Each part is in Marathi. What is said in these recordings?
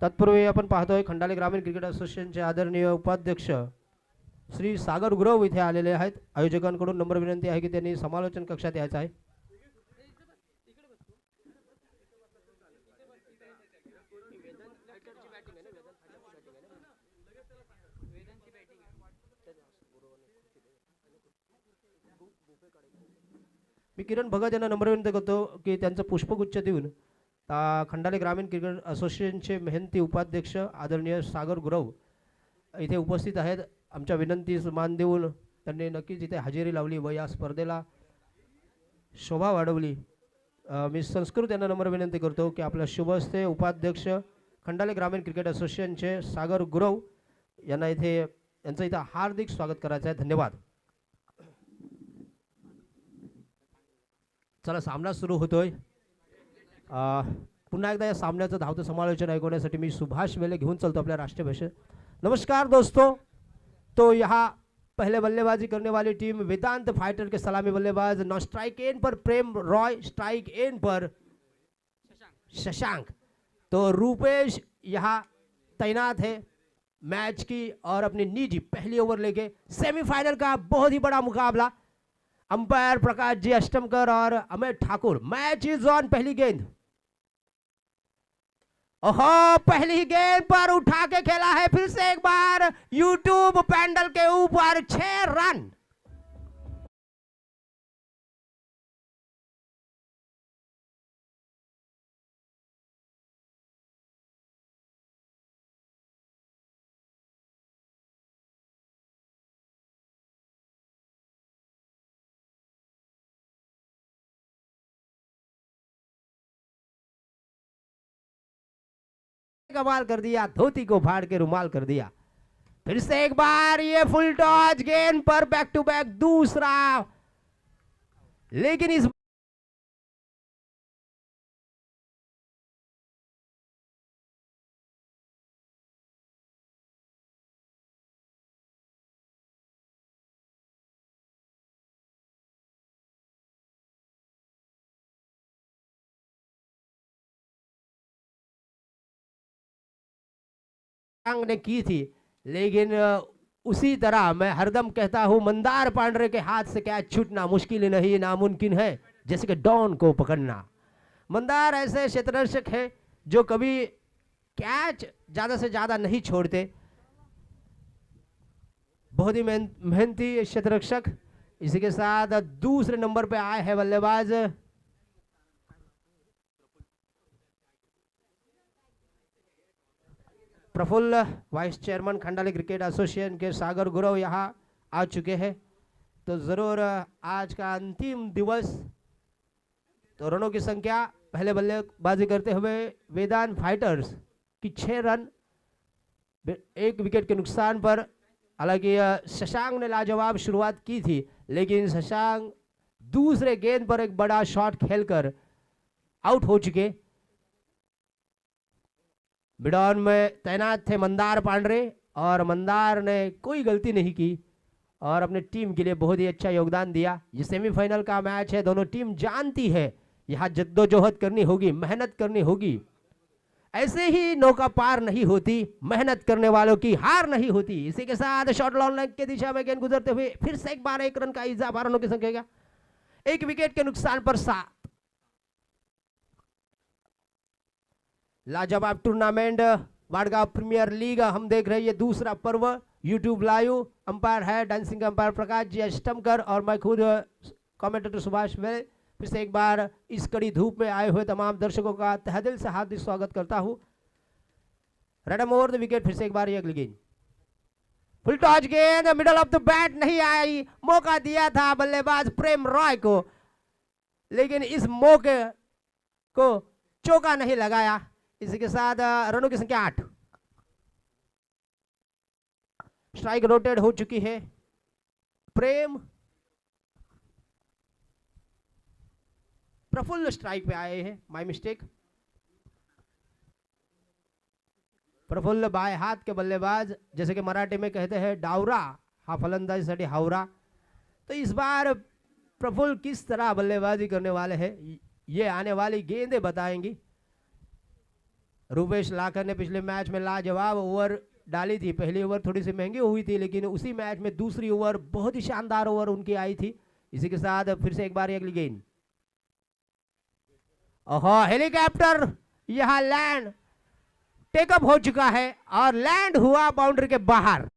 तत्पूर्वी आपण पाहतोय खंडाले ग्रामीण क्रिकेट असोसिएशनचे आदरणीय उपाध्यक्ष श्री सागर गुरव इथे आलेले आहेत। आयोजकांकडून नम्र विनंती आहे की त्यांनी समालोचन कक्षात यायचं आहे। मी किरण भगत यांना नम्र विनंती करतो की त्यांचं पुष्पगुच्छ देऊन खंडाले ग्रामीण क्रिकेट असोसिएशनचे मेहनती उपाध्यक्ष आदरणीय सागर गुरव इथे उपस्थित आहेत। आमच्या विनंतीस मान देऊन त्यांनी नक्कीच इथे हजेरी लावली व या स्पर्धेला शोभा वाढवली। मी संस्कृत यांना नम्र विनंती करतो की आपल्या शुभ हस्ते उपाध्यक्ष खंडाले ग्रामीण क्रिकेट असोसिएशनचे सागर गुरव यांना यांचं इथं हार्दिक स्वागत करायचं आहे। धन्यवाद। चला, सामना सुरू होतोय। पुन्हा एकदा या सामन्याचं धावतं समालोचन ऐकवण्यासाठी मी सुभाष वेले घेऊन चलतो अपने राष्ट्रीय भाषा। नमस्कार दोस्तों, तो यहाँ पहले बल्लेबाजी करने वाली टीम वेदांत फाइटर के सलामी बल्लेबाज नॉन स्ट्राइक एंड पर प्रेम रॉय, स्ट्राइक एंड पर शशांक। तो रूपेश यहाँ तैनात है मैच की और अपनी निजी पहली ओवर लेके सेमीफाइनल का बहुत ही बड़ा मुकाबला। अंपायर प्रकाश जी अष्टमकर और Amit Thakur. Match is on. पहली गेंद, ओहो, पहली गेंद पर उठा के खेला है फिर से एक बार यूट्यूब पैनल के ऊपर 6 रन। कमाल कर दिया, धोती को फाड़ के रुमाल कर दिया। फिर से एक बार ये फुल टॉस गेंद पर बैक टू बैक दूसरा, लेकिन इस ने की थी, लेकिन उसी तरह मैं हरदम कहता हूं मंदार पांडरे के हाथ से कैच छूटना मुश्किल नहीं नामुमकिन है, जैसे कि डॉन को पकड़ना। मंदार ऐसे क्षेत्ररक्षक है जो कभी कैच ज्यादा से ज्यादा नहीं छोड़ते, बहुत ही मेहनती क्षेत्ररक्षक। इसी के साथ दूसरे नंबर पे आए हैं बल्लेबाज Praful, vice chairman Khandale cricket association के सागर गुरव यहाँ आ चुके हैं। तो जरूर आज का अंतिम दिवस। तो रनों की संख्या पहले बल्लेबाजी करते हुए वेदांत फाइटर्स की 6 रन, 1 विकेट के नुकसान पर। हालांकि शशांक ने लाजवाब शुरुआत की थी, लेकिन शशांक दूसरे गेंद पर एक बड़ा शॉट खेलकर आउट हो चुके। मिडॉन में तैनात थे मंदार पांडरे और मंदार ने कोई गलती नहीं की और अपने टीम के लिए बहुत ही अच्छा योगदान दिया। ये सेमीफाइनल का मैच है, दोनों टीम जानती है यहाँ जद्दोजहद करनी होगी, मेहनत करनी होगी। ऐसे ही नौका पार नहीं होती, मेहनत करने वालों की हार नहीं होती। इसी के साथ शॉट लॉन्ग लेग के दिशा में गेंद गुजरते हुए फिर से एक बार 1 रन का इजाफा, रनों की संख्या का 1 विकेट के नुकसान पर 7। लाजवाब टूर्नामेंट वाड़गांव प्रीमियर लीग हम देख रहे हैं, ये दूसरा पर्व यूट्यूब लाइव। अंपायर है डांसिंग अंपायर प्रकाश जी अष्टमकर और मैं खुद कमेंटेटर सुभाष वेले। फिर से एक बार इस कड़ी धूप में आए हुए तमाम दर्शकों का तहे दिल से हार्दिक स्वागत करता हूं। रैडम ओवर द विकेट, फिर से एक बार ये अगली गेंद, फुल टॉस गेंद मिडल ऑफ द बैट नहीं आई। मौका दिया था बल्लेबाज प्रेम रॉय को, लेकिन इस मौके को चौका नहीं लगाया। इसी के साथ रनों की संख्या 8। स्ट्राइक रोटेट हो चुकी है। प्रेम प्रफुल्ल स्ट्राइक पे आए हैं, माय मिस्टेक। प्रफुल्ल बाएं हाथ के बल्लेबाज, जैसे कि मराठी में कहते हैं डावरा, हा फलंदाजीसाठी हावरा। तो इस बार प्रफुल्ल किस तरह बल्लेबाजी करने वाले हैं ये आने वाली गेंदें बताएंगी। रूपेश लाखन ने पिछले मैच में लाजवाब ओवर डाली थी। पहली ओवर थोड़ी सी महंगी हुई थी, लेकिन उसी मैच में दूसरी ओवर बहुत ही शानदार ओवर उनकी आई थी। इसी के साथ फिर से एक बार अगली गेंद, ओहो हेलीकॉप्टर यहां लैंड टेकअप हो चुका है और लैंड हुआ बाउंड्री के बाहर।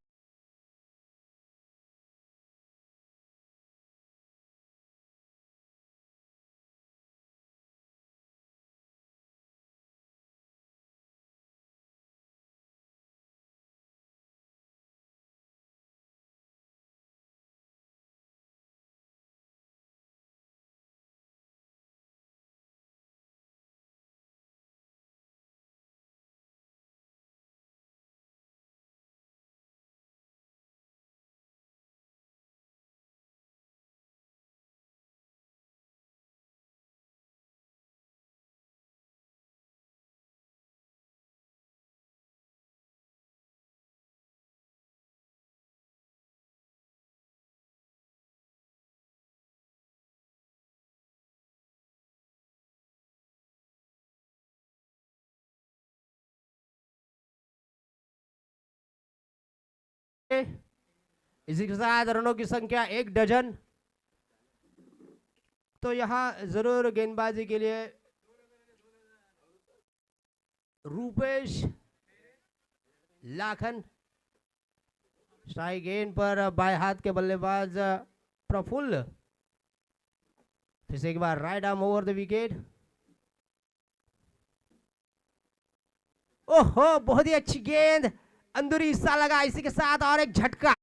इसी के साथ रनों की संख्या 1 डजन। तो यहां जरूर गेंदबाजी के लिए रूपेश लाखन, स्ट्राइक गेंद पर बाएं हाथ के बल्लेबाज प्रफुल्ल, फिर से एक बार right arm over the wicket. ओहो बहुत ही अच्छी गेंद, अंदरूनी हिस्सा लगा। इसी के साथ और एक झटका,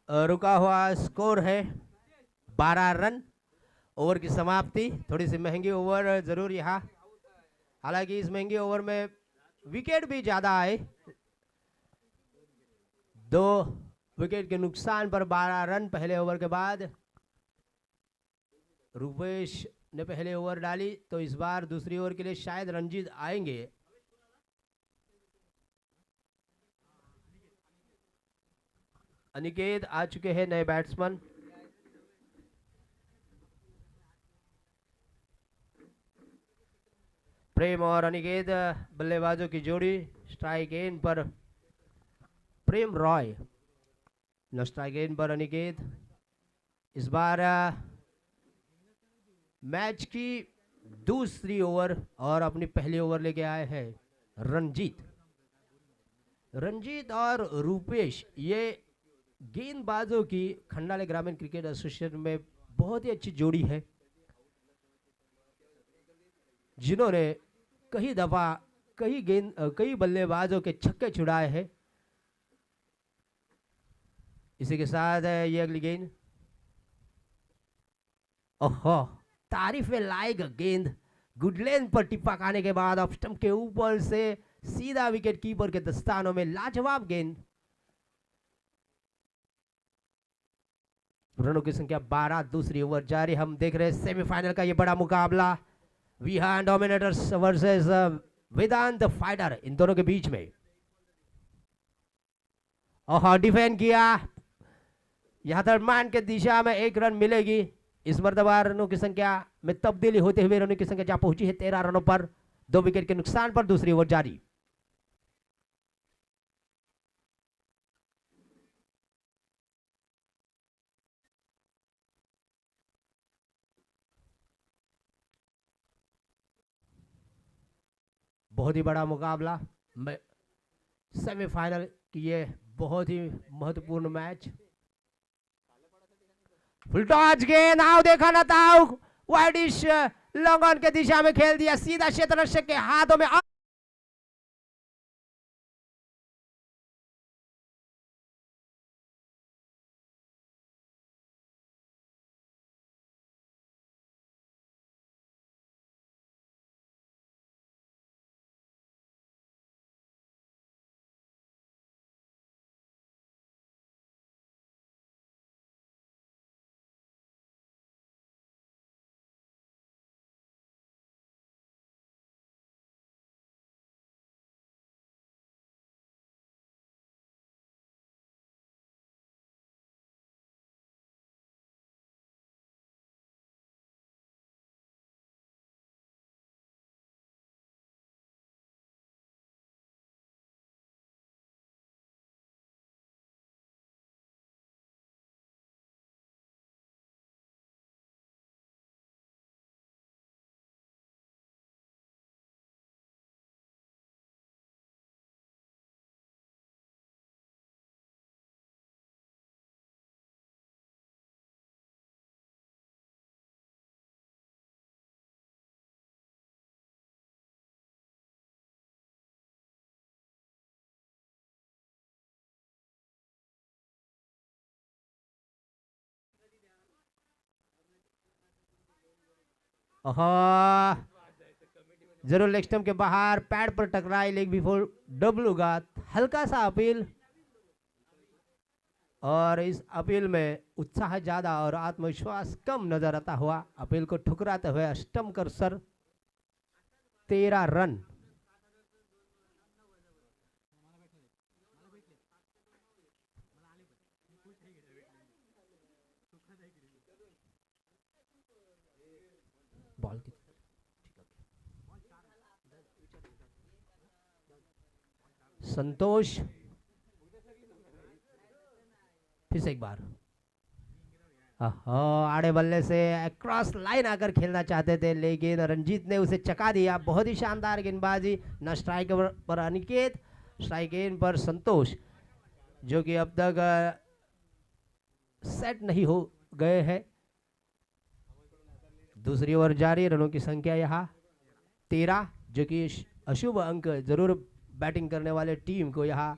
रुका हुआ स्कोर है 12 रन। ओवर की समाप्ति, थोड़ी सी महंगी ओवर जरूर यहाँ, हालांकि इस महंगी ओवर में विकेट भी ज्यादा आए। 2 विकेट के नुकसान पर 12 रन पहले ओवर के बाद। रूपेश ने पहले ओवर डाली, तो इस बार दूसरी ओवर के लिए शायद रंजीत आएंगे। अनिकेत आ चुके हैं नए बैट्समैन। प्रेम और अनिकेत बल्लेबाजों की जोड़ी। स्ट्राइक गेंद पर प्रेम रॉय, न स्ट्राइक गेंद पर अनिकेत। इस बार मैच की दूसरी ओवर और अपनी पहली ओवर लेके आए हैं रंजीत। रंजीत और रूपेश ये गेंदबाजों की खंडाले ग्रामीण क्रिकेट एसोसिएशन में बहुत ही अच्छी जोड़ी है, जिन्होंने कई दफा कई बल्लेबाजों के छक्के छुड़ाए हैं। इसी के साथ ये अगली गेंद, ओहो तारीफ लायक गेंद, गुडलैंड पर टिप्पा खाने के बाद ऑफ स्टंप के ऊपर से सीधा विकेट कीपर के दस्तानों में। लाजवाब गेंद। रनों की संख्या 12, दूसरी ओवर जारी। हम देख रहे हैं सेमीफाइनल का ये बड़ा मुकाबला, Vihan Dominators versus Vedant Fighter, इन दोनों के बीच में। और डिफेंड किया, यहां दरमान के दिशा में 1 रन मिलेगी। इस मर्तबा रनों की संख्या में तब्दीली होते हुए रनों की संख्या जहां पहुंची है 13 रनों पर, 2 विकेट के नुकसान पर दूसरी ओवर जारी। बहुत ही बड़ा मुकाबला, सेमीफाइनल की ये बहुत ही महत्वपूर्ण मैच। फुल टॉच गेंद आओ देखा ना था, वाइडिश लॉन्ग ऑन के दिशा में खेल दिया, सीधा क्षेत्ररक्षक के हाथों में। जरूर लेग स्टंप के बाहर पैड पर टकराई, लेग बिफोर डबल होगा, हल्का सा अपील। और इस अपील में उत्साह ज्यादा और आत्मविश्वास कम नजर आता हुआ अपील को ठुकराते हुए स्टंप कर सर 13 रन। बॉल की संतोष फिर से एक बार आड़े बल्ले से क्रॉस लाइन आकर खेलना चाहते थे, लेकिन रंजीत ने उसे चका दिया। बहुत ही शानदार गेंदबाजी। न स्ट्राइक पर अनिकेत, स्ट्राइक गेंद पर संतोष, जो कि अब तक सेट नहीं हो गए हैं। दूसरी ओवर जारी, रनों की संख्या यहाँ 13, जो कि अशुभ अंक जरूर बैटिंग करने वाले टीम को यहाँ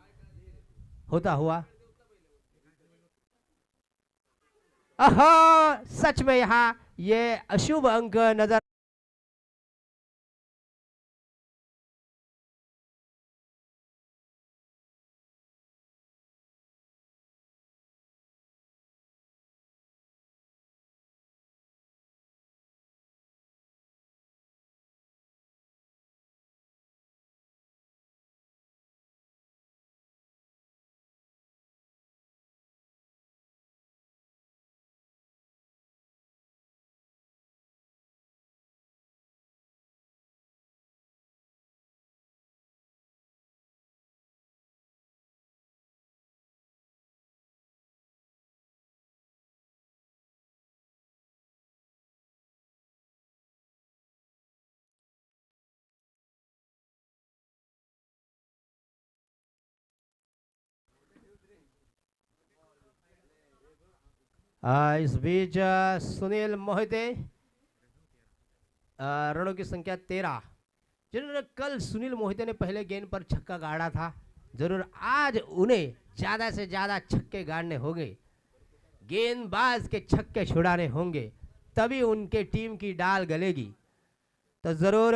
होता हुआ। सच में यहाँ ये अशुभ अंक नजर इस बीच सुनील मोहिते, रनों की संख्या 13। जिन्होंने कल सुनील मोहिते ने पहले गेंद पर छक्का गाड़ा था, जरूर आज उन्हें ज्यादा से ज्यादा छक्के गाड़ने होंगे, गेंदबाज के छक्के छुड़ाने होंगे, तभी उनके टीम की डाल गलेगी। तो जरूर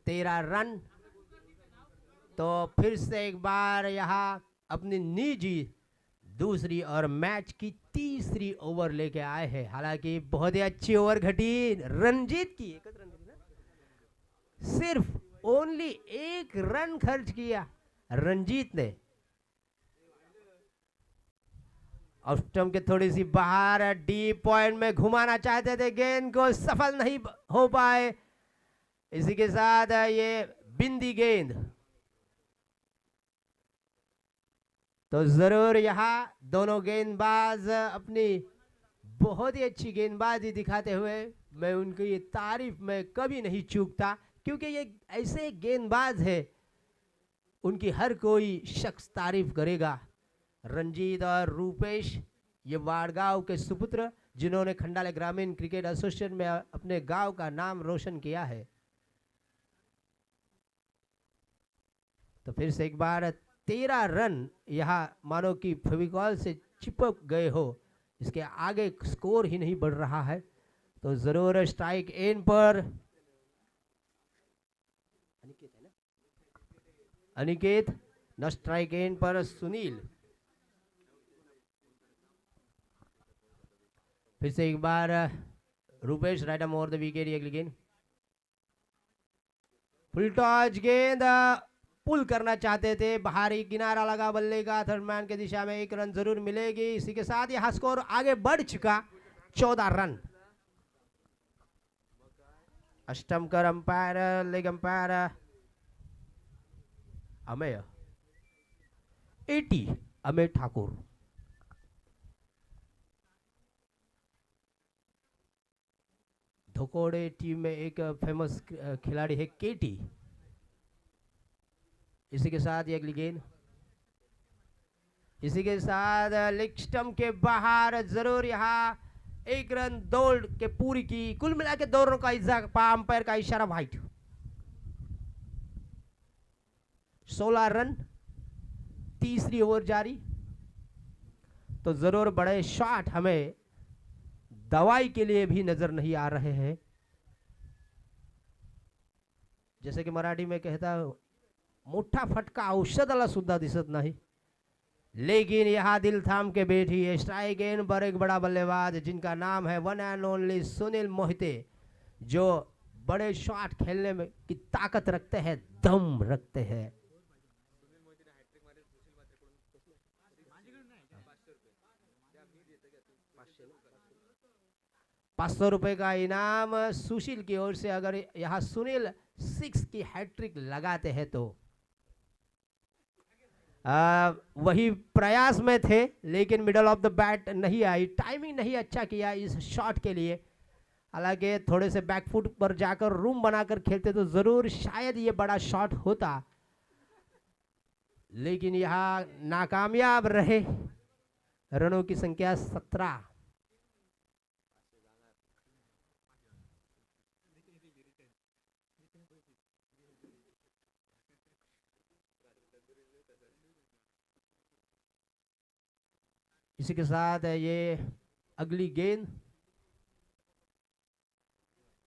तेरह रन। तो फिर से एक बार यहाँ अपनी निजी दूसरी और मैच की तीसरी ओवर लेके आए हैं। हालांकि बहुत ही अच्छी ओवर घटी रंजीत की, सिर्फ ओनली 1 रन खर्च किया रंजीत ने, ऑफ स्टंप के थोड़ी सी बाहर डीप पॉइंट में घुमाना चाहते थे, गेंद को सफल नहीं हो पाए। इसी के साथ ये बिंदी गेंद। तो जरूर यहाँ दोनों गेंदबाज अपनी बहुत ही अच्छी गेंदबाजी दिखाते हुए मैं उनकी ये तारीफ में कभी नहीं चूकता, क्योंकि ये ऐसे गेंदबाज है उनकी हर कोई शख्स तारीफ करेगा। रंजीत और रूपेश ये वाड़गांव के सुपुत्र जिन्होंने खंडाले ग्रामीण क्रिकेट एसोसिएशन में अपने गांव का नाम रोशन किया है। तो फिर से एक बार 13 रन यहाँ मानो कि फेविकॉल से चिपक गए हो, इसके आगे स्कोर ही नहीं बढ़ रहा है। तो जरूर स्ट्राइक एंड पर अनिकेत न स्ट्राइक एंड पर सुनील। फिर से एक बार Rupesh right arm over the wicket. अगली गेंद फुल टॉस गेंद पुल करना चाहते थे, बाहरी किनारा लगा बल्ले का, थर्ड मैन के दिशा में 1 रन जरूर मिलेगी। इसी के साथ यह स्कोर आगे बढ़ चुका 14 रन। स्टंपकर umpire leg umpire Amey 80 Amey Thakur. धोकोड़े टीम में एक फेमस खिलाड़ी है केटी। इसी के साथ ये अगली गेंद, इसी के साथ लेग स्टंप के बाहर जरूर यहाँ 1 रन दौड़ के पूरी की। कुल मिला के 2 रन का अंपायर का इशारा वाइट। 16 रन, तीसरी ओवर जारी। तो जरूर बड़े शॉट हमें दवाई के लिए भी नजर नहीं आ रहे हैं। जैसे कि मराठी में कहता मोठा फटका औषधाला सुद्धा दिसत नहीं, लेकिन यहाँ दिल थाम के बैठी है। स्ट्राइक एंड पर एक बड़ा बल्लेबाज जिनका नाम है one end only Sunil Mohite, जो बड़े शॉट खेलने में की ताकत रखते हैं, दम रखते हैं। ₹500 का इनाम सुशील की ओर से अगर यहाँ सुनील 6 की हैट्रिक लगाते हैं तो वही प्रयास में थे, लेकिन मिडल ऑफ द बैट नहीं आई, टाइमिंग नहीं अच्छा किया इस शॉट के लिए। हालांकि थोड़े से बैकफुट पर जाकर रूम बनाकर खेलते तो जरूर शायद ये बड़ा शॉट होता, लेकिन यहाँ नाकामयाब रहे। रनों की संख्या 17। इसी के साथ ये अगली गेंद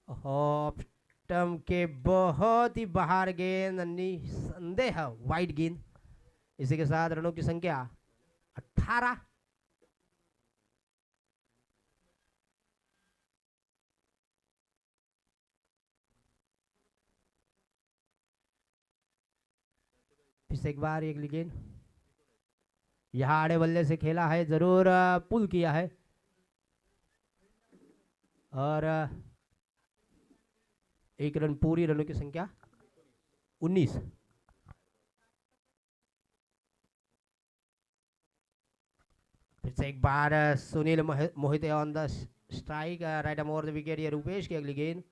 ऑफ स्टंप के बहुत ही बाहर गेंद, निसंदेह वाइड गेंद। इसी के साथ रनों की संख्या 18। फिर से एक बार अगली गेंद, यहाँ आड़े बल्ले से खेला है, जरूर पुल किया है और 1 रन पूरी। रनों की संख्या 19। फिर से एक बार Sunil Mohite on the strike, right arm over the wicket. ये रूपेश की अगली गेंद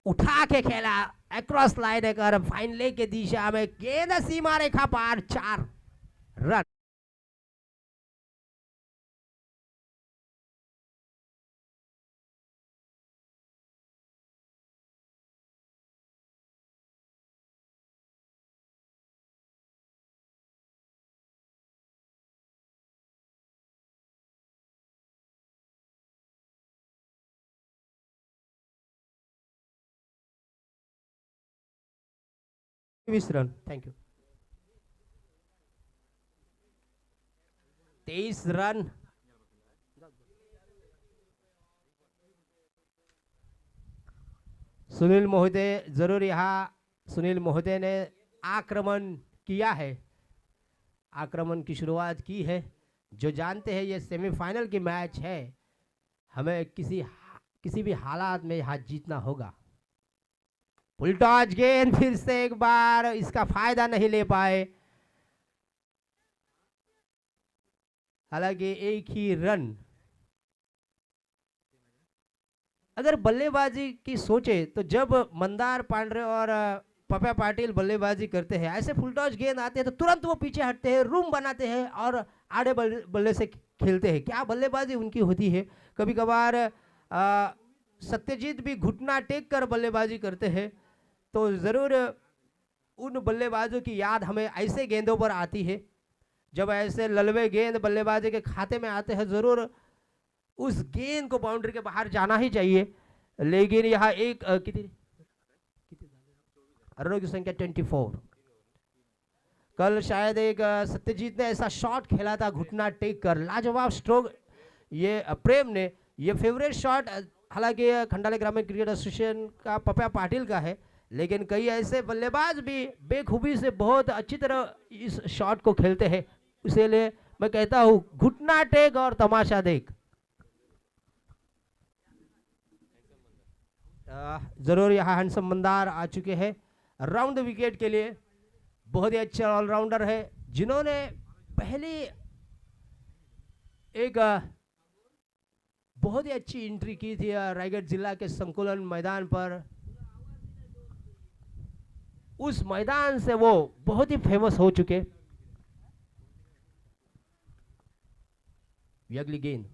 उठा के खेला, अक्रॉस लाइन कर फाइन लेग के दिशा में, गेंद सीमा रेखा पार, 4 run. Run, thank you. 23 run. Sunil Mohite, जरूर यहाँ सुनील मोहिते ने आक्रमण किया है, आक्रमण की शुरुआत की है, जो जानते हैं ये सेमीफाइनल की मैच है, हमें किसी भी हालात में यहाँ जीतना होगा। फुल टॉस गेंद फिर से एक बार, इसका फायदा नहीं ले पाए। हालांकि एक ही रन। अगर बल्लेबाजी की सोचे तो जब मंदार पांडे और पप्या पाटिल बल्लेबाजी करते हैं, ऐसे फुल टॉस गेंद आते हैं तो तुरंत वो पीछे हटते हैं, रूम बनाते हैं और आड़े बल्ले से खेलते हैं। क्या बल्लेबाजी उनकी होती है। कभी कभार सत्यजीत भी घुटना टेक कर बल्लेबाजी करते हैं। तो ज़रूर उन बल्लेबाजों की याद हमें ऐसे गेंदों पर आती है। जब ऐसे ललवे गेंद बल्लेबाजी के खाते में आते हैं, ज़रूर उस गेंद को बाउंड्री के बाहर जाना ही चाहिए। लेकिन यहाँ एक कितनी रनों की संख्या 24। कल शायद एक सत्यजीत ने ऐसा शॉट खेला था घुटना टेक कर, लाजवाब स्ट्रोक। ये प्रेम ने ये फेवरेट शॉट, हालांकि खंडाले ग्रामीण क्रिकेट एसोसिएशन का पप्या पाटिल का है, लेकिन कई ऐसे बल्लेबाज भी बेखूबी से बहुत अच्छी तरह इस शॉट को खेलते हैं। इसीलिए मैं कहता हूँ घुटना टेक और तमाशा देख। जरूर यहाँ हंसम मंदार आ चुके हैं राउंड विकेट के लिए। बहुत ही अच्छे ऑलराउंडर है, जिन्होंने पहले एक बहुत ही अच्छी एंट्री की थी रायगढ़ जिला के संकुलन मैदान पर। उस मैदान से वो बहुत ही फेमस हो चुके। अगली गेंद,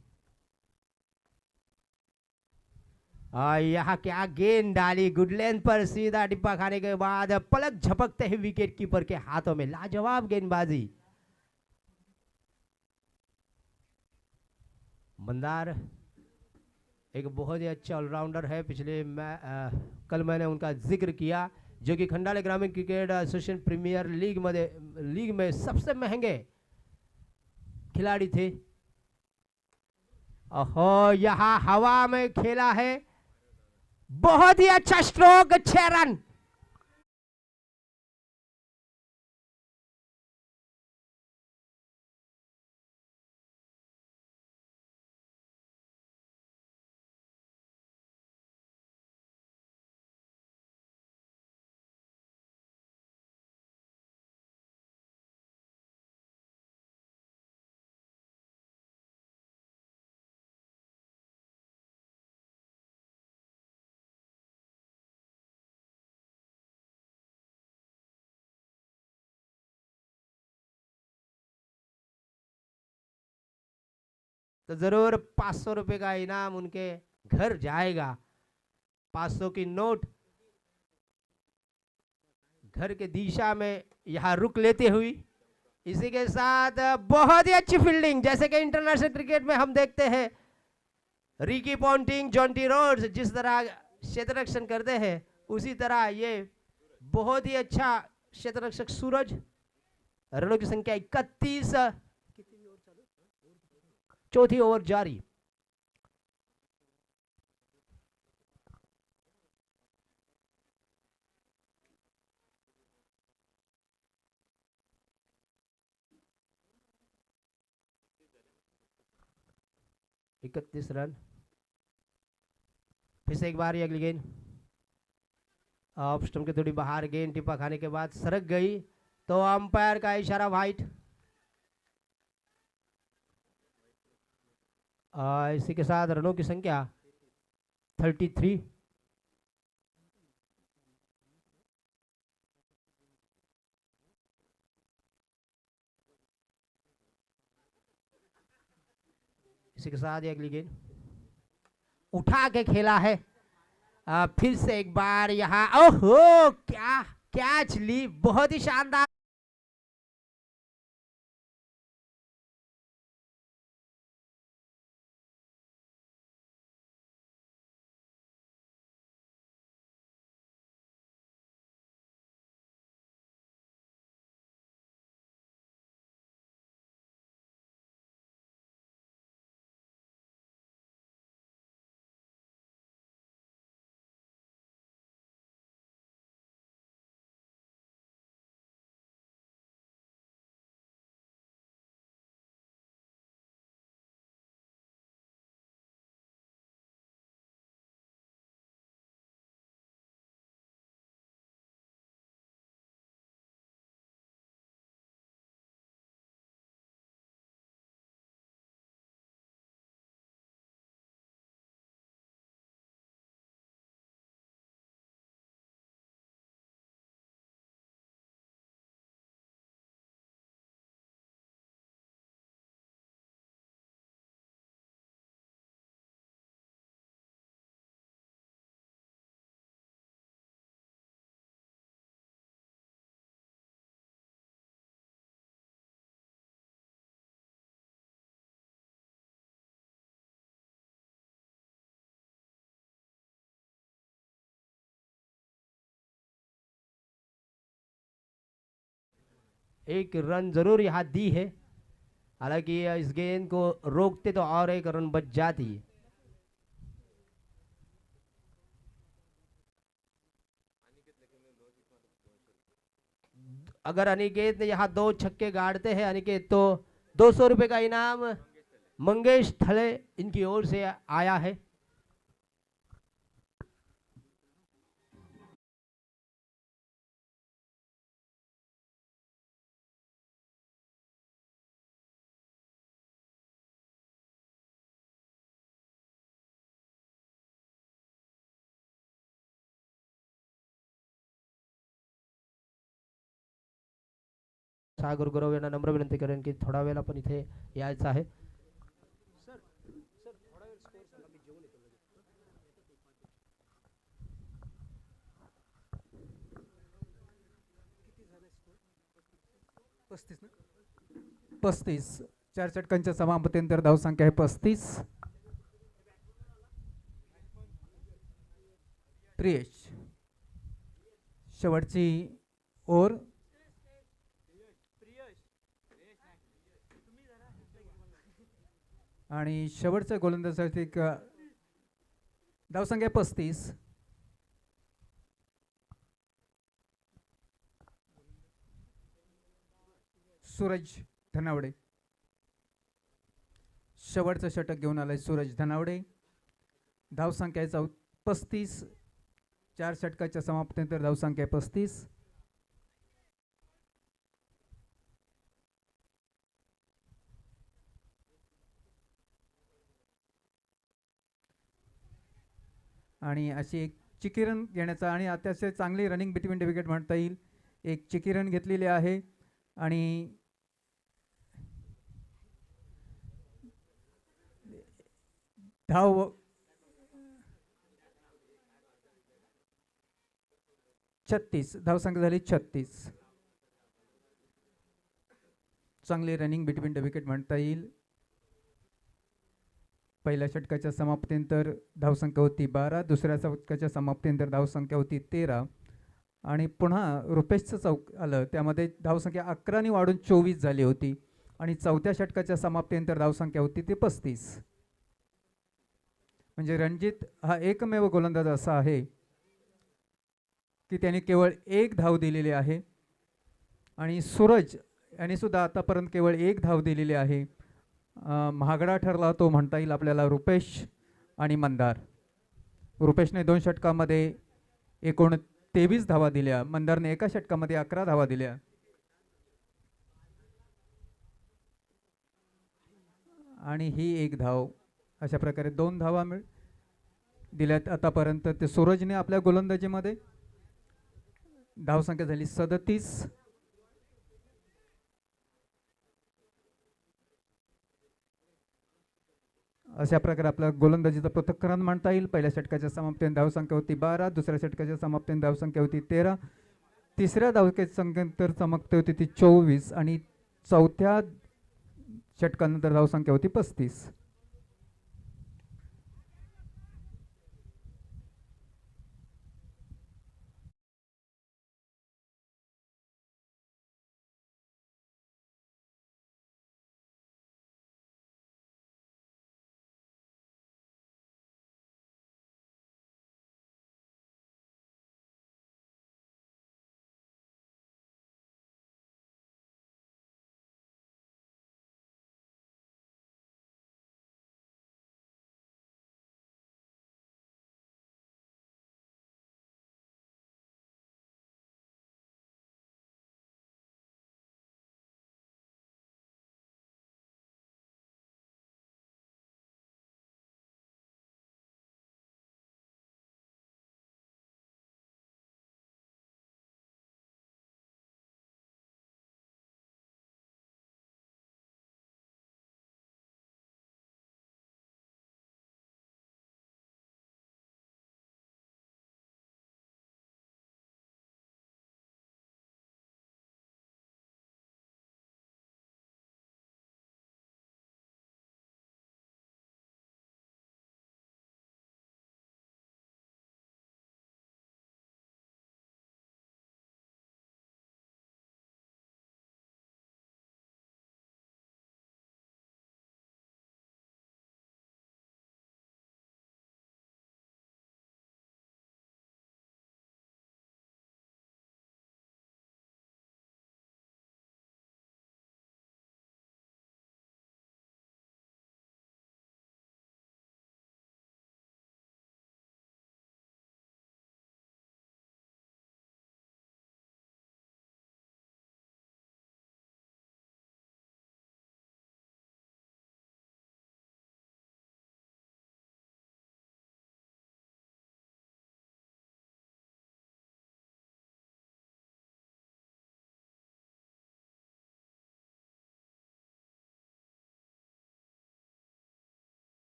यहाँ क्या गेंद डाली, गुड लेंथ पर, सीधा डिब्बा खाने के बाद पलक झपकते ही विकेट कीपर के हाथों में। लाजवाब गेंदबाजी। मंदार एक बहुत ही अच्छा ऑलराउंडर है। कल मैंने उनका जिक्र किया, जो कि खंडाले ग्रामीण क्रिकेट एसोसिएशन प्रीमियर लीग में सबसे महंगे खिलाड़ी थे। ओहो, यहाँ हवा में खेला है, बहुत ही अच्छा स्ट्रोक, 6 रन। तो जरूर 500 रुपए का इनाम उनके घर जाएगा। 500 की नोट घर के दिशा में यहाँ रुक लेते हुई। इसी के साथ बहुत ही अच्छी फील्डिंग, जैसे कि इंटरनेशनल क्रिकेट में हम देखते हैं रिकी पॉन्टिंग, जॉन्टी रोड्स जिस तरह क्षेत्र रक्षण करते हैं, उसी तरह ये बहुत ही अच्छा क्षेत्र रक्षक सूरज। रनों की संख्या 31, चौथी ओवर जारी। इकतीस रन। फिर से एक बार अगली गेंद ऑफ स्टंप के थोड़ी बाहर, गेंद टिप्पा खाने के बाद सरक गई, तो अंपायर का इशारा वाइट। इसी के साथ रनों की संख्या 33। इसी के साथ अगली गेंद उठा के खेला है। फिर से एक बार यहाँ, ओहो क्या कैच ली, बहुत ही शानदार। एक रन जरूर यहाँ दी है, हालांकि इस गेंद को रोकते तो और एक रन बच जाती है। अगर अनिकेत ने यहाँ 2 छक्के गाड़ते हैं अनिकेत, तो 200 रुपए का इनाम मंगेश थले इनकी ओर से आया है। सागर गुरव यांना नम्र विनंती करेन की थोडा वेळ आपण इथे यायचं आहे। पस्तीस ना 35 4 षटकांच्या समाप्तीनंतर धावसंख्या आहे 35। प्रियेश शेवटची ओर आणि शेवटच्या गोलंदाजासाठी धावसंख्या 35। सूरज धनावडे शेवटचं षटक घेऊन आलाय सूरज धनावडे। धावसंख्या 35, 4 षटकाच्या समाप्तीनंतर धावसंख्या 35। आणि अशी एक चिकी रन घेण्याचा आणि अतिशय चांगली रनिंग बिटवीन द विकेट म्हणता येईल, एक चिकी रन घेतलेली आहे आणि धाव 36, धावसंख्या झाली 36। चांगली रनिंग बिटवीन द विकेट म्हणता येईल। पहिल्या षटकाच्या समाप्तीनंतर धावसंख्या होती 12, दुसऱ्या षटकाच्या समाप्तीनंतर धावसंख्या होती 13 आणि पुन्हा रुपेशचं चौक आलं, त्यामध्ये धावसंख्या 11 वाढून 24 झाली होती आणि चौथ्या षटकाच्या समाप्तीनंतर धावसंख्या होती ती 35। म्हणजे रणजित हा एकमेव गोलंदाज असा आहे की त्याने केवळ 1 धाव दिलेली आहे आणि सूरज याने सुद्धा आतापर्यंत केवळ 1 धाव दिलेली आहे। महागडा ठरला तो म्हणता येईल आपल्याला रुपेश आणि मंदार। रुपेशने 2 षटकामध्ये एकूण 23 धावा दिल्या, मंदारने एका षटकामध्ये 11 धावा दिल्या आणि ही 1 धाव, अशा प्रकारे 2 धावा दिल्यात आतापर्यंत ते सूरजने आपल्या गोलंदाजीमध्ये। धावसंख्या झाली 37। अशा प्रकारे आपल्या गोलंदाजीचा पृथक्करण म्हणता येईल। पहिल्या षटकाच्या समाप्तीने धावसंख्या होती 12, दुसऱ्या षटकाच्या समाप्तीने धावसंख्या होती 13, तिसऱ्या धावसंख्येनंतर समाप्ती होती ती 24 आणि चौथ्या षटकानंतर धावसंख्या होती 35।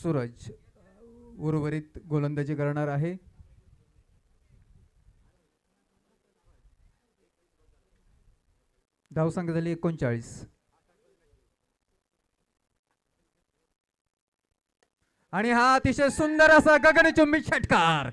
सूरज उर्वरित गोलंदाजी करणार आहे. धावसंख्या झाली 39. आणि हा अतिशय सुंदर असा गगनचुंबी षटकार.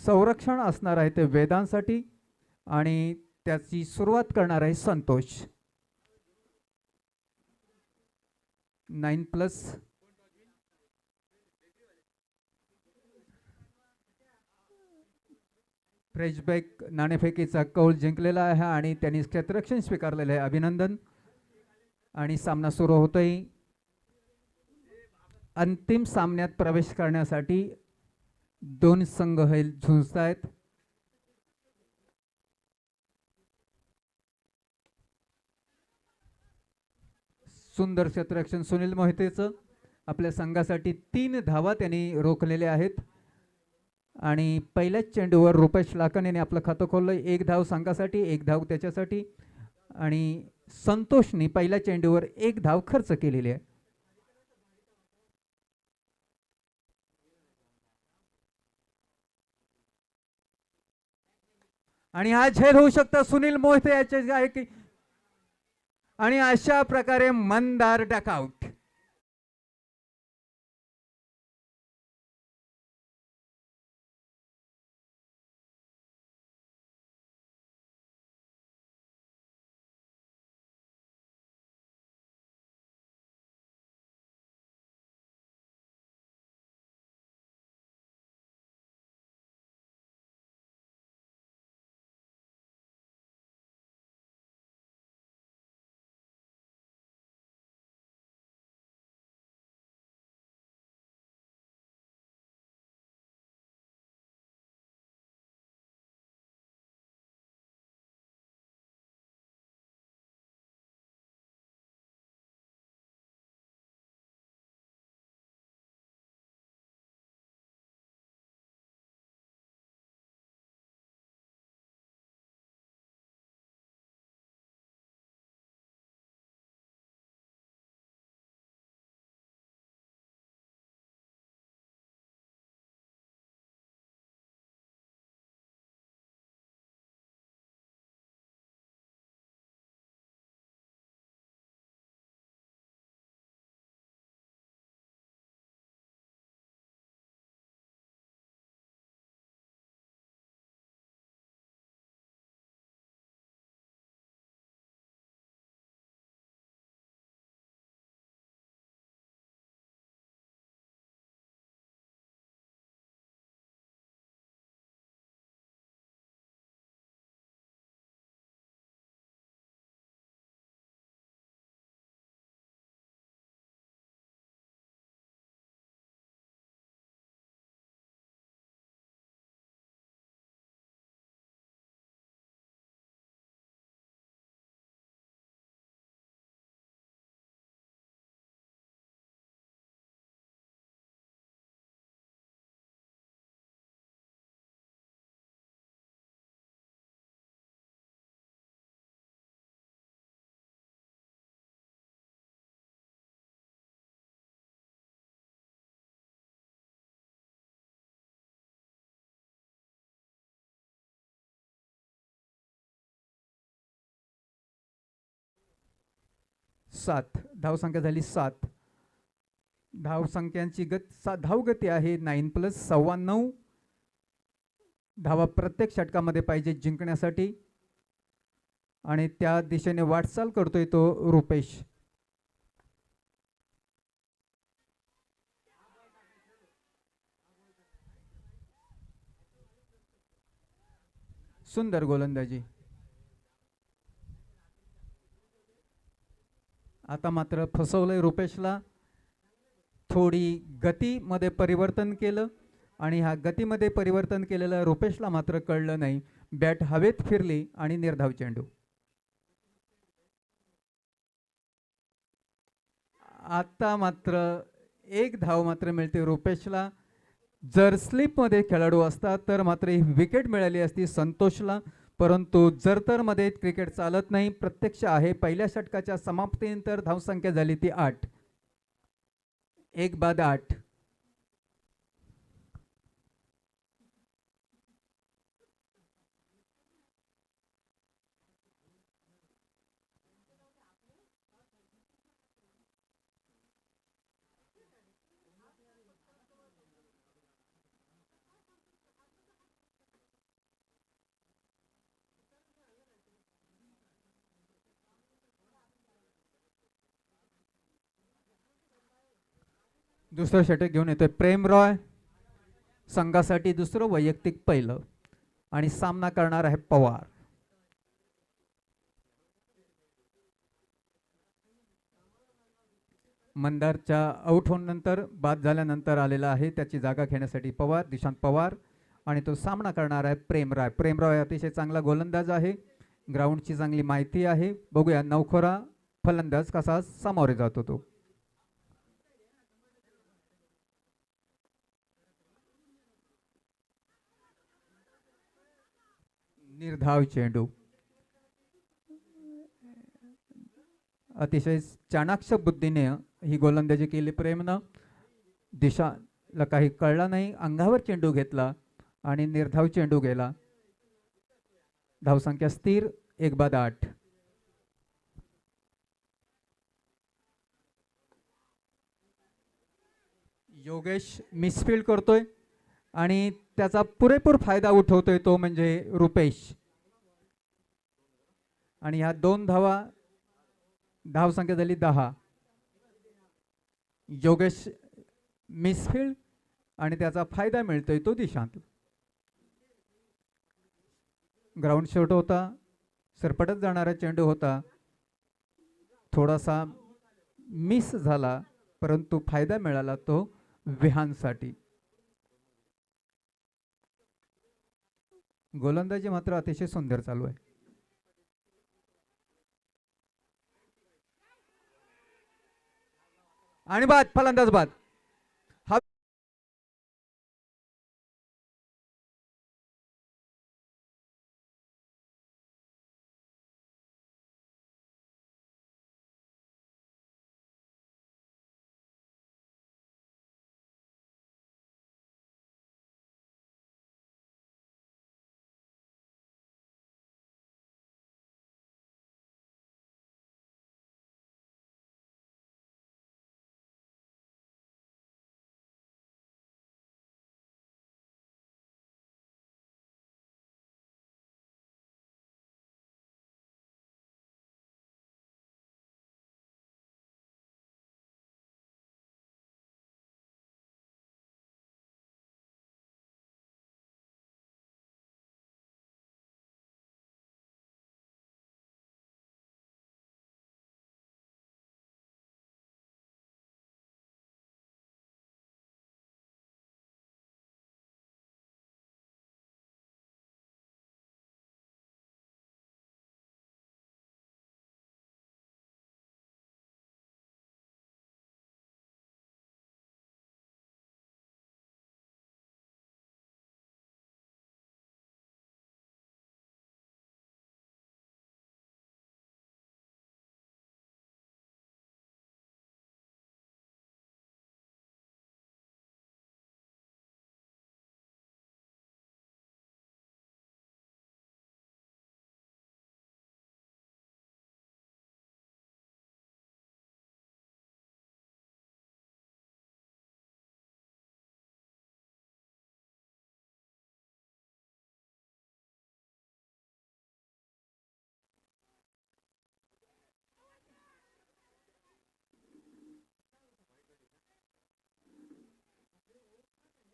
संरक्षण असणार आहे ते वेदांसाठी आणि त्याची सुरुवात करणार आहे संतोष. 9+. फ्रेशबॅक नाणेफेकीचा कौल जिंकलेला आहे आणि त्यांनी क्षेत्ररक्षण स्वीकारलेलं आहे. अभिनंदन. आणि सामना सुरू होतोय. अंतिम सामन्यात प्रवेश करण्यासाठी दोन संघ हे झुंजतायत. सुंदर क्षेत्ररक्षण सुनील मोहितेचं. आपल्या संघासाठी 3 धावा त्यांनी रोखलेल्या आहेत आणि पहिल्याच चेंडूवर रुपेश लाकन यांनी आपलं खातं खोललं. 1 धाव संघासाठी, 1 धाव त्याच्यासाठी आणि संतोषनी पहिल्या चेंडूवर 1 धाव खर्च केलेली आहे. आणि हा झेल होऊ शकता सुनील मोहिते याचे आहे की आणि अशा प्रकारे मंदार डकआउट. सात धावसंख्या झाली 7. धावसंख्यांची धावगती आहे 9+, 9.25 धावा प्रत्येक षटकामध्ये पाहिजे जिंकण्यासाठी आणि त्या दिशेने वाटचाल करतोय तो रुपेश. सुंदर गोलंदाजी. आता मात्र फसवलंय रुपेशला. थोडी गतीमध्ये परिवर्तन केलं आणि ह्या गतीमध्ये परिवर्तन केलेलं रुपेशला मात्र कळलं नाही. बॅट हवेत फिरली आणि निर्धाव चेंडू. आता मात्र 1 धाव मात्र मिळते रुपेशला. जर स्लिपमध्ये खेळाडू असता तर मात्र ही विकेट मिळाली असती संतोषला, परंतु जरतरमध्ये क्रिकेट चालत नाही. प्रत्यक्ष आहे पहिल्या षटकाच्या समाप्तीनंतर धावसंख्या झाली ती 8. 1 बाद 8. दुसरं षटक घेऊन येतोय प्रेम रॉय, संघासाठी दुसरं वैयक्तिक पहिलं, आणि सामना करणार आहे पवार. मंदारच्या आउट होऊनंतर बाद झाल्यानंतर आलेला आहे, त्याची जागा घेण्यासाठी पवार, दिशांत पवार, आणि तो सामना करणार आहे प्रेम रॉय. प्रेम रॉय अतिशय चांगला गोलंदाज आहे, ग्राउंडची चांगली माहिती आहे. बघूया नवखोरा फलंदाज कसा सामोरे जातो तो. निर्धाव चेंडू, अतिशय चाणाक्ष बुद्धीने ही गोलंदाजी केली प्रेमनं. दिशाला काही कळला नाही, अंगावर चेंडू घेतला आणि निर्धाव चेंडू गेला. धावसंख्या स्थिर 1/8. योगेश मिसफील्ड करतोय आणि त्याचा पुरेपूर फायदा उठवतोय तो म्हणजे रुपेश. आणि ह्या 2 धावा, धावसंख्या झाली 10. योगेश मिसफील्ड आणि त्याचा फायदा मिळतोय तो दिशांत. ग्राउंड शॉट होता, सरपटत जाणारा चेंडू होता, थोडासा मिस झाला परंतु फायदा मिळाला तो विहानसाठी. गोलंदाजी मात्र अतिशय सुंदर चालू आहे. आणि बाद, फलंदाज बाद. हा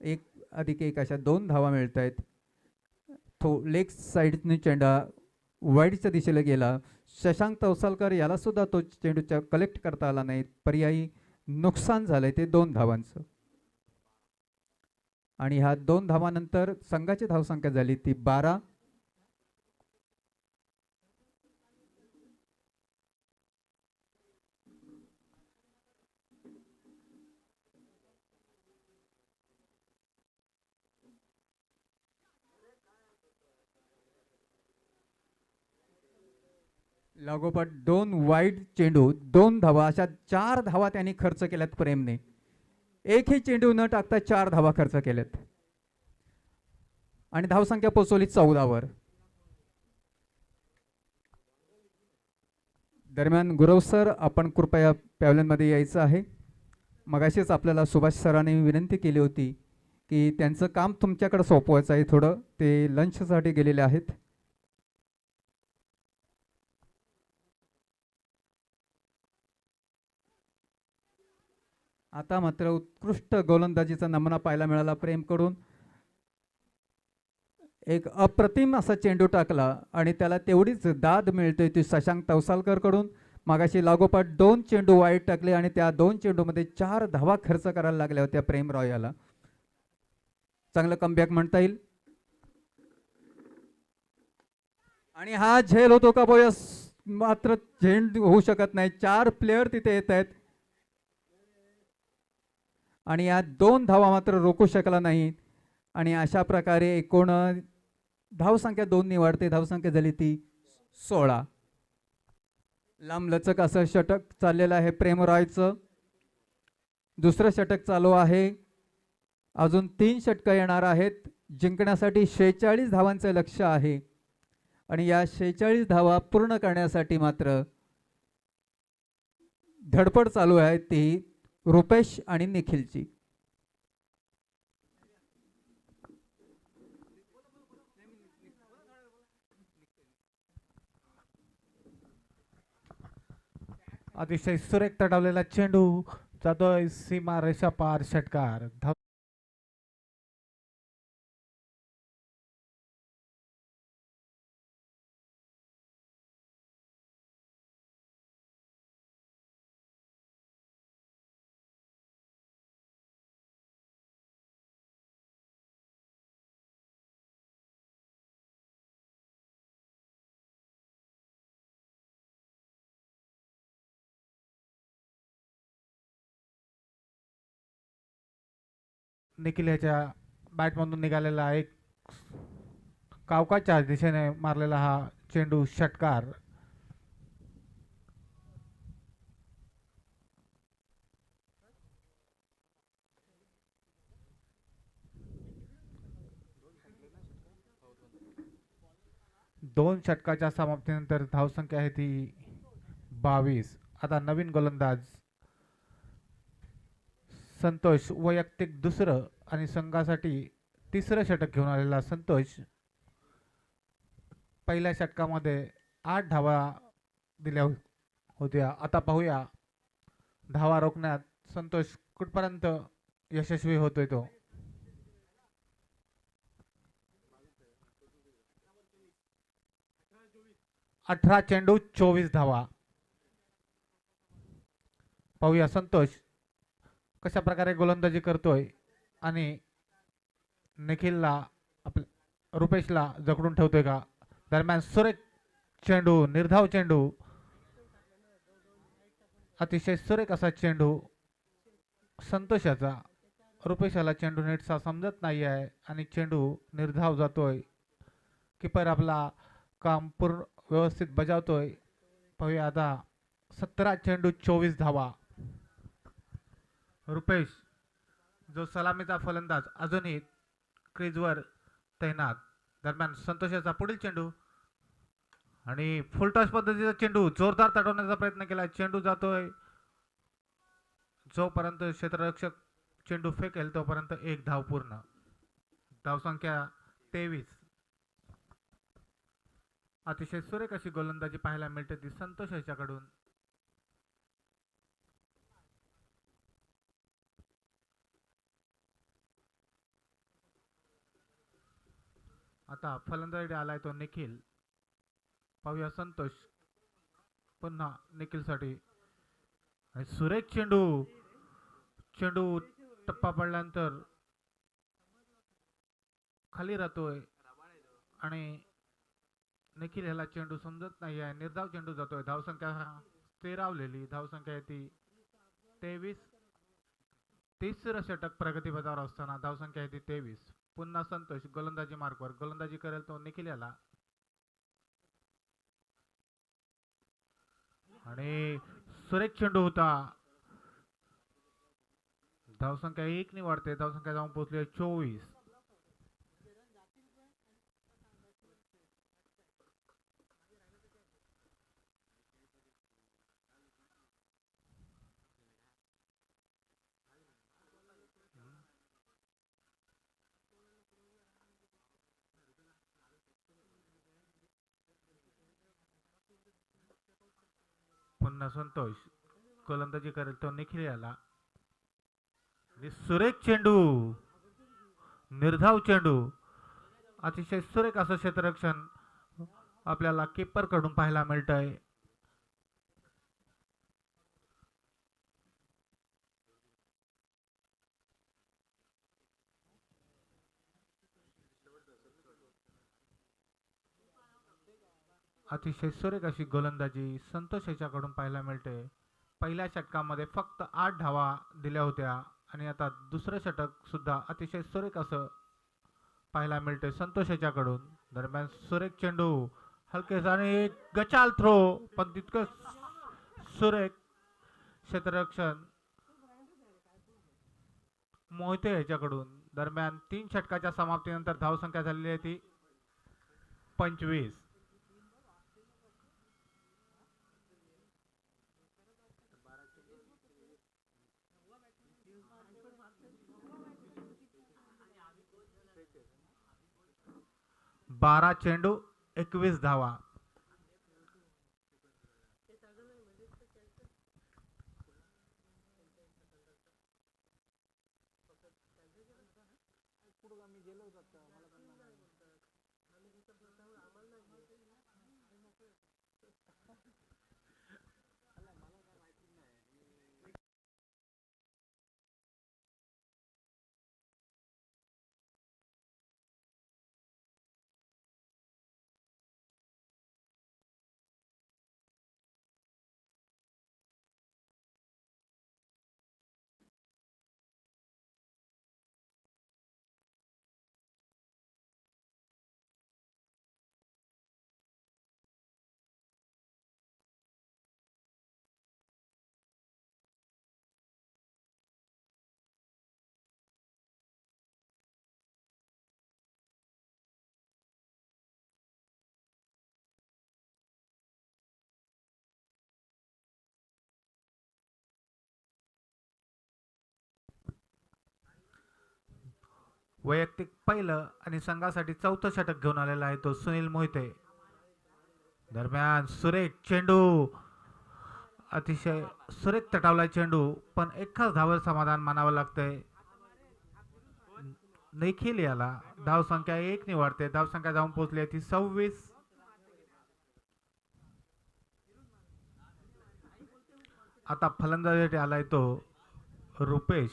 एक अधिक एक अशा 2 धावा मिळत आहेत. तो लेग साईडने चेंडा वाईडच्या दिशेला गेला. शशांक तवसालकर याला सुद्धा तो चेंडूच्या कलेक्ट करता आला नाही, पर्यायी नुकसान झालंय ते 2 धावांचं. आणि ह्या 2 धावानंतर संघाची धावसंख्या झाली ती 12. लागोपाठ 2 वाईड चेंडू, 2 धावा, अशा 4 धावा त्यांनी खर्च केल्यात प्रेमने. एकही चेंडू न टाकता 4 धावा खर्च केल्यात आणि धावसंख्या पोहोचवली 14 वर. दरम्यान गुरव सर, आपण कृपया पॅव्हलियनमध्ये यायचं आहे. मगाशीच आपल्याला सुभाष सरांनी विनंती केली होती की त्यांचं काम तुमच्याकडे सोपवायचं आहे थोडं, ते लंचसाठी गेलेले आहेत. आता मात्र उत्कृष्ट गोलंदाजीचा नमुना पाहायला मिळाला प्रेमकडून. एक अप्रतिम असा चेंडू टाकला आणि त्याला तेवढीच दाद मिळते ती शशांक तवसालकर कडून. मागाशी लागोपाठ 2 चेंडू वाईट टाकले आणि त्या 2 चेंडूमध्ये 4 धावा खर्च करायला लागल्या होत्या प्रेम रॉय याला. चांगलं कमबॅक म्हणता येईल. आणि हा झेल होतो का बोयस, मात्र झेंड होऊ शकत नाही. 4 प्लेयर तिथे येत आहेत आणि या 2 धावा मात्र रोखू शकला नाही. आणि अशा प्रकारे एकूण धावसंख्या 2 ने वाढते. धावसंख्या झाली ती 16. लांबलचक असं षटक चाललेलं आहे प्रेम रॉयचं. दुसरं षटक चालू आहे. अजून 3 षटकं येणार आहेत. जिंकण्यासाठी 46 धावांचं लक्ष्य आहे आणि या 46 धावा पूर्ण करण्यासाठी मात्र धडपड चालू आहे ती रुपेश आणि निखिलची. अतिशय सुरेख तडवलेला चेंडू जातोय सीमा रेषा पार. षटकार धाव निखिल ह्याच्या बॅटमधून निघालेला एक कावकाच्या दिशेने मारलेला हा चेंडू षटकार. दोन षटकाच्या समाप्तीनंतर धावसंख्या आहे ती 22. आता नवीन गोलंदाज संतोष, वैयक्तिक दुसरं आणि संघासाठी तिसरं षटक घेऊन आलेला संतोष. पहिल्या षटकामध्ये 8 धावा दिल्या होत्या. आता पाहूया धावा रोखण्यात संतोष कुठपर्यंत यशस्वी होतोय तो. 18 चेंडू 24 धावा. पाहूया संतोष कशा प्रकारे गोलंदाजी करतोय आणि निखिलला आपल्या रुपेशला जखडून ठेवतोय का. दरम्यान सुरेख चेंडू, निर्धाव चेंडू, अतिशय सुरेख असा चेंडू संतोषाचा. रुपेशाला चेंडू नीटसा समजत नाही आहे आणि चेंडू निर्धाव जातोय. किपर आपला काम पूर्ण व्यवस्थित बजावतोय. पाहूया आता 17 चेंडू 24 धावा. रुपेश जो सलामीचा फलंदाज अजूनही क्रीजवर तैनात. दरम्यान संतोषाचा पुढील चेंडू आणि फुलटॉस पद्धतीचा चेंडू जोरदार तडवण्याचा प्रयत्न केला. चेंडू जातोय. जोपर्यंत क्षेत्ररक्षक चेंडू फेकेल तोपर्यंत 1 धाव पूर्ण. धावसंख्या 23. अतिशय सुरेख अशी गोलंदाजी पाहायला मिळते ती संतोष याच्याकडून. आता फलंदाजी आलाय तो निखिल. पाहूया संतोष पुन्हा निखिलसाठी. सुरेख चेंडू, चेंडू टप्पा पडल्यानंतर खाली राहतोय आणि निखिल ह्याला चेंडू समजत नाही आहे. निर्धाव चेंडू जातोय. धावसंख्या स्थिरावलेली. धावसंख्या आहे ती 23. तिसरं षटक प्रगतीपथावर असताना धावसंख्या आहे ती 23. पुन्हा संतोष गोलंदाजी मार्कवर. गोलंदाजी करेल तो निखिल याला आणि सुरेख चेंडू होता. धावसंख्या 1 ने वाढते. धावसंख्या जाऊन पोहोचली 24. पुन्हा संतोष गोलंदाजी करेल तो निखिल याला आणि सुरेख चेंडू, निर्धाव चेंडू, अतिशय सुरेख असं क्षेत्ररक्षण आपल्याला कीपर कडून पाहायला मिळतंय. अतिशय सुरेख अशी गोलंदाजी संतोष याच्याकडून पाहायला मिळते. पहिल्या षटकामध्ये फक्त 8 धावा दिल्या होत्या आणि आता दुसरं षटक सुद्धा अतिशय सुरेख असं पाहायला मिळते संतोष याच्याकडून. दरम्यान सुरेख चेंडू, हलके आणि एक गचाल थ्रो, पण तितकं सुरेख क्षेत्ररक्षण मोहिते याच्याकडून. दरम्यान 3 षटकाच्या समाप्तीनंतर धावसंख्या झालेली आहे ती 25. बारा चेंडू 21 धावा. वैयक्तिक पहिलं आणि संघासाठी चौथं षटक घेऊन आलेला आहे तो सुनील मोहिते. दरम्यान सुरेख चेंडू, अतिशय सुरेख तटावला चेंडू, पण एकाच धावर समाधान मानावं लागतंय. निखिल याला धावसंख्या 1 निवडते. धावसंख्या जाऊन पोहोचली ती 26. आता फलंदाजीसाठी आलाय तो रुपेश,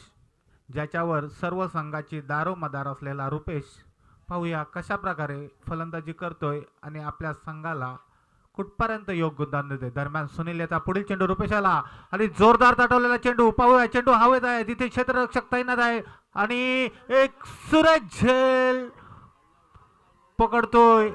ज्याच्यावर सर्व संघाची दारोमदार असलेला रुपेश. पाहूया कशा प्रकारे फलंदाजी करतोय आणि आपल्या संघाला कुठपर्यंत योगदान देते. दरम्यान सुनील याचा पुढील चेंडू रुपेशाला आणि जोरदार तटवलेला चेंडू. पाहूया चेंडू हवेत आहे, तिथे क्षेत्ररक्षक तैनात आहे आणि एक सुरेख झेल पकडतोय.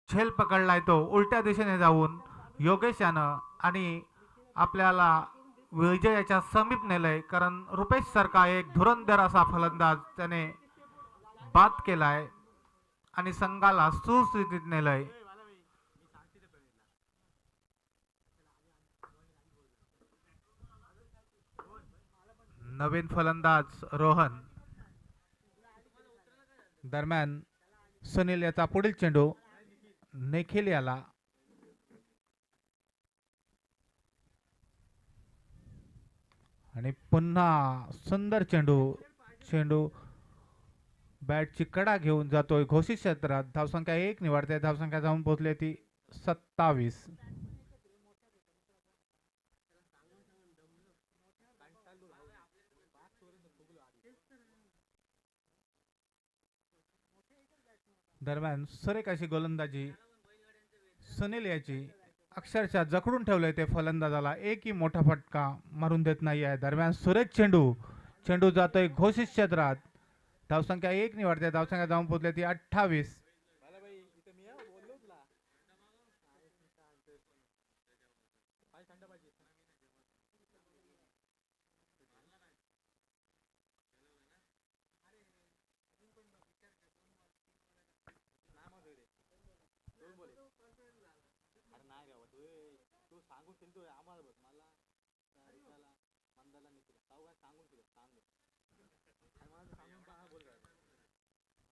झेल पकडलाय तो उलट्या दिशेने जाऊन योगेश यानं आणि आपल्याला विजयाच्या समीप नेलंय. कारण रुपेश सारखा एक धुरंधर असा फलंदाज त्याने बाद केलाय आणि संघाला सुस्थितीत नेलंय. नवीन फलंदाज रोहन. दरम्यान सुनील याचा पुढील चेंडू निखिल याला आणि पुन्हा सुंदर चेंडू बॅटची कडा घेऊन जातोय घोषित क्षेत्रात. धावसंख्या 1 निवडते. धावसंख्या जाऊन पोहोचली ती 27. दरम्यान सुरेख अशी गोलंदाजी सुनील याची, अक्षरशः जखडून ठेवलंय ते फलंदाजाला. एकही मोठा फटका मारून देत नाही आहे. दरम्यान सुरेख चेंडू जातोय घोषित क्षेत्रात. धावसंख्या 1 निवडते. धावसंख्या जाऊन पोहोचली ती 28.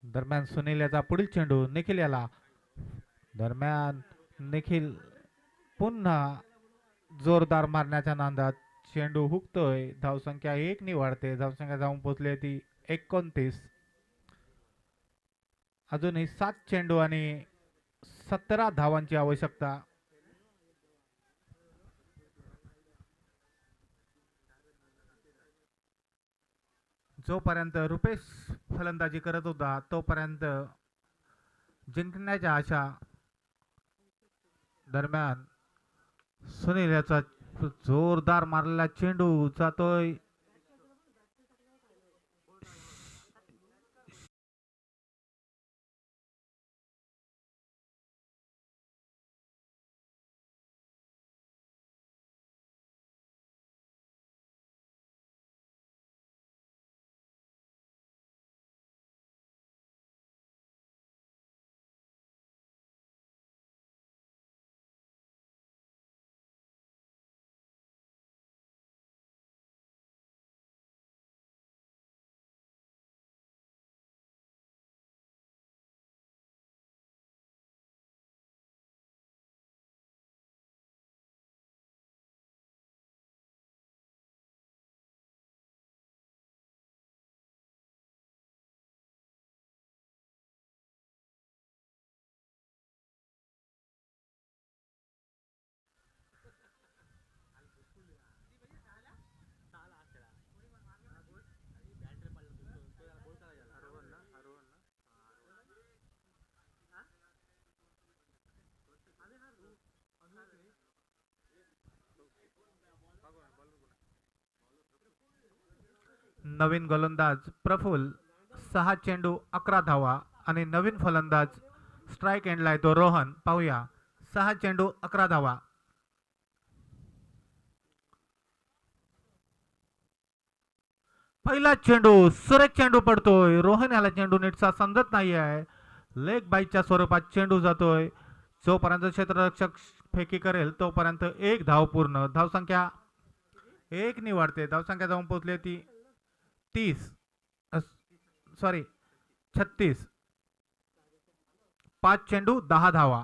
दरम्यान सुनील याचा पुढील चेंडू निखिल याला. दरम्यान निखिल पुन्हा जोरदार मारण्याच्या नादात चेंडू हुकतोय. धावसंख्या 1 नि वाढते. धावसंख्या जाऊन पोहोचली ती 29. अजूनही 7 चेंडू आणि 17 धावांची आवश्यकता. जोपर्यंत रुपेश फलंदाजी करत होता तोपर्यंत जिंकण्याच्या आशा. दरम्यान सुनील याचा जोरदार मारलेला चेंडू जातोय नवीन गोलंदाज प्रफुल्ल. 6 चेंडू 11 धावा आणि नवीन फलंदाज स्ट्राईक एंडला येतो रोहन. पाहूया. 6 चेंडू 11 धावा. पहिला चेंडू सुरेख चेंडू पडतोय. रोहन याला चेंडू नीटसा समजत नाही आहे. लेग बाईच्या स्वरूपात चेंडू जातोय. जोपर्यंत क्षेत्ररक्षक फेकी करेल तोपर्यंत 1 धाव पूर्ण. धावसंख्या 1 नि वाढते. धावसंख्या जाऊन पोहोचली ती 36. 5 चेंडू 10 धावा.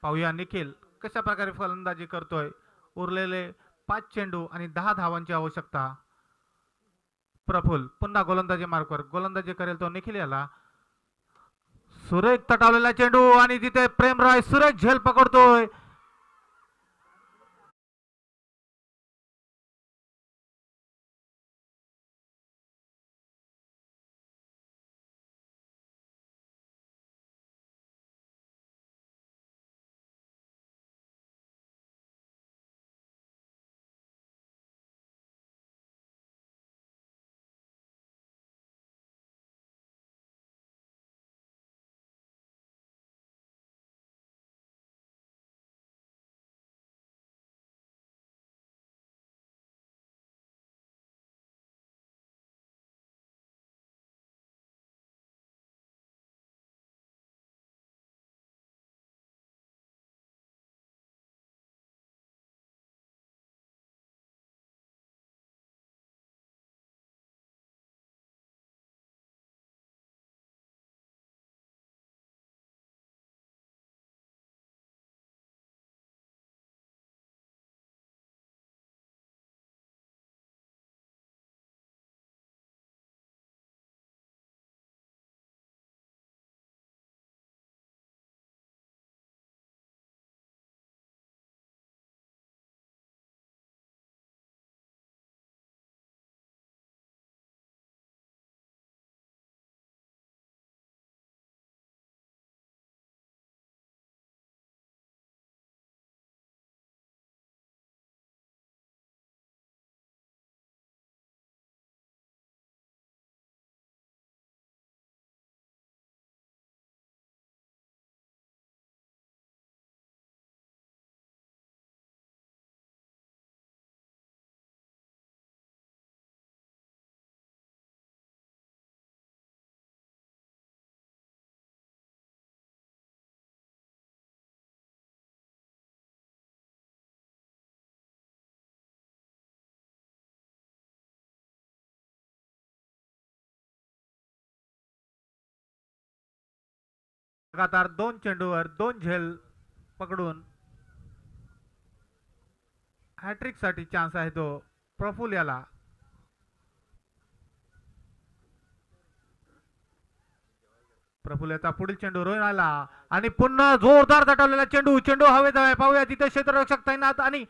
पाहूया निखिल कशा प्रकारे फलंदाजी करतोय. उरलेले 5 चेंडू आणि 10 धावांची आवश्यकता. प्रफुल्ल पुन्हा गोलंदाजी मार्कवर गोलंदाजी करेल तो निखिल याला. सुरेख तटावलेला चेंडू आणि तिथे प्रेम रॉय सुरेख झेल पकडतोय. लगातार 2 चेंडूवर 2 झेल पकडून हॅट्रिक साठी चान्स आहे तो प्रफुल याला. प्रफुल याचा पुढील चेंडू रोहित आला आणि पुन्हा जोरदार दटावलेला चेंडू. चेंडू हवेत आहे. पाहूया तिथे क्षेत्ररक्षक तैनात आणि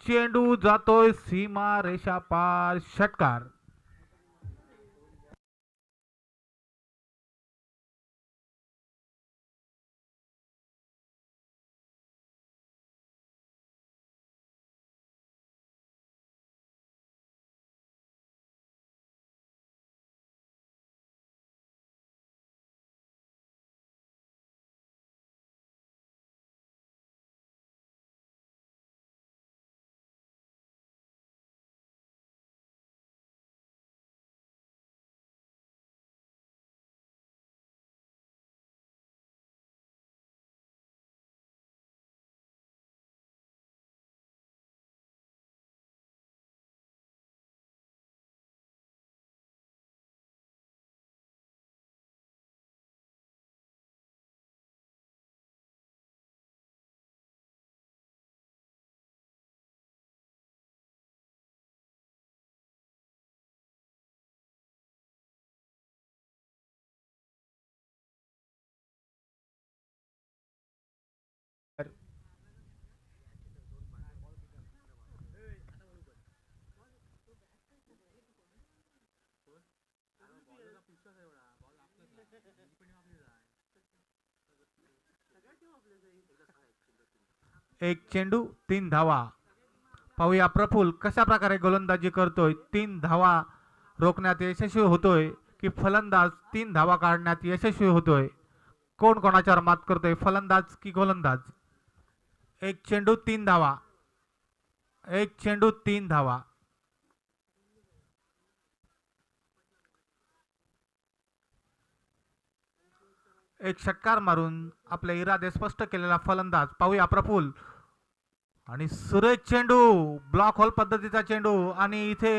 चेंडू जातोय सीमा रेषा पार. षटकार. एक चेंडू 3 धावा. पाहूया प्रफुल कशा प्रकारे गोलंदाजी करतोय. 3 धावा रोखण्यात यशस्वी होतोय की फलंदाज 3 धावा काढण्यात यशस्वी होतोय. कोण कोणाच्यावर मात करतोय, फलंदाज की गोलंदाज. एक चेंडू 3 धावा. एक चेंडू 3 धावा. एक षटकार मारून आपले इरादे स्पष्ट केलेला फलंदाज. पाहूया प्रफुल आणि सुरेश चेंडू. ब्लॉक होल पद्धतीचा चेंडू आणि इथे